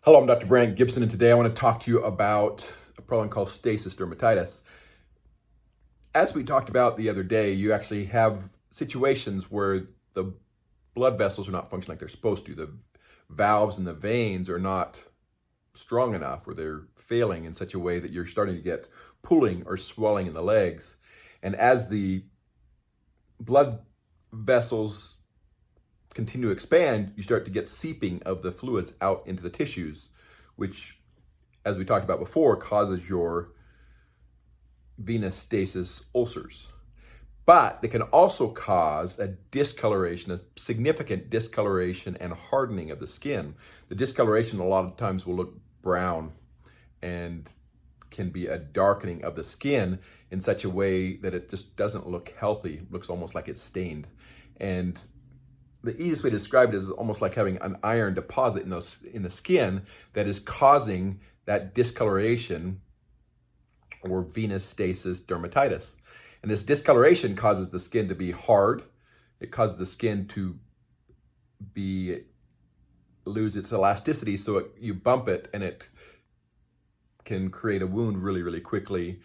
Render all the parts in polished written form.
Hello, I'm Dr. Brandt Gibson, and today I want to talk to you about a problem called Stasis Dermatitis. As we talked about the other day, you actually have situations where the blood vessels are not functioning like they're supposed to. The valves and the veins are not strong enough, or they're failing in such a way that you're starting to get pooling or swelling in the legs. And as the blood vessels continue to expand, you start to get seeping of the fluids out into the tissues, which, as we talked about before, causes your venous stasis ulcers. But they can also cause a discoloration, a significant discoloration and hardening of the skin. The discoloration a lot of times will look brown and can be a darkening of the skin in such a way that it just doesn't look healthy. It looks almost like it's stained. And the easiest way to describe it is almost like having an iron deposit in the skin that is causing that discoloration, or venous stasis dermatitis. And this discoloration causes the skin to be hard. It causes the skin to lose its elasticity, so you bump it and it can create a wound really, really quickly.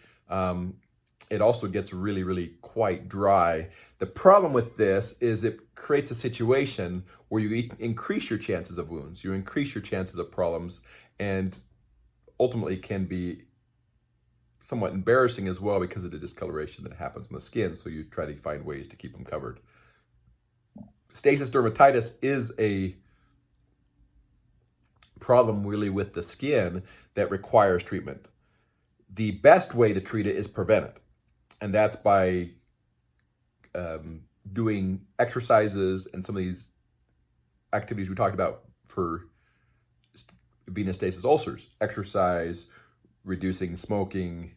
It also gets really, really quite dry. The problem with this is it creates a situation where you increase your chances of wounds, you increase your chances of problems, and ultimately can be somewhat embarrassing as well because of the discoloration that happens in the skin, so you try to find ways to keep them covered. Stasis dermatitis is a problem really with the skin that requires treatment. The best way to treat it is prevent it. And that's by doing exercises and some of these activities we talked about for venous stasis ulcers. Exercise, reducing smoking,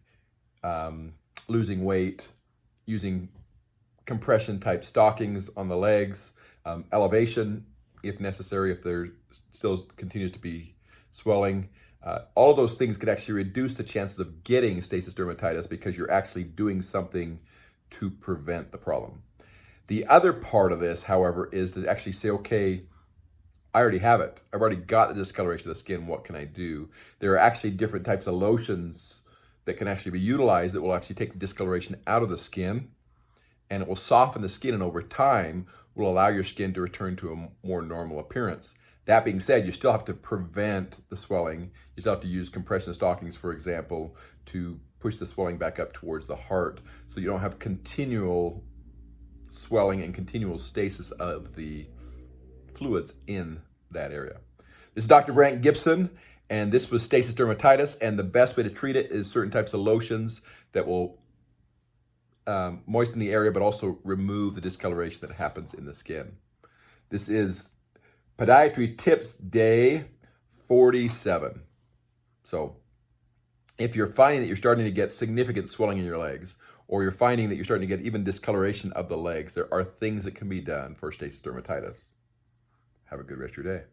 losing weight, using compression type stockings on the legs, elevation if necessary, if there still continues to be swelling. All of those things can actually reduce the chances of getting stasis dermatitis because you're actually doing something to prevent the problem. The other part of this, however, is to actually say, okay, I already have it. I've already got the discoloration of the skin. What can I do? There are actually different types of lotions that can actually be utilized that will actually take the discoloration out of the skin, and it will soften the skin, and over time will allow your skin to return to a more normal appearance. That being said, you still have to prevent the swelling. You still have to use compression stockings, for example, to push the swelling back up towards the heart so you don't have continual swelling and continual stasis of the fluids in that area. This is Dr. Brandt Gibson, and this was stasis dermatitis, and the best way to treat it is certain types of lotions that will moisten the area but also remove the discoloration that happens in the skin. This is Podiatry Tips Day 47. So if you're finding that you're starting to get significant swelling in your legs, or you're finding that you're starting to get even discoloration of the legs, there are things that can be done for stasis dermatitis. Have a good rest of your day.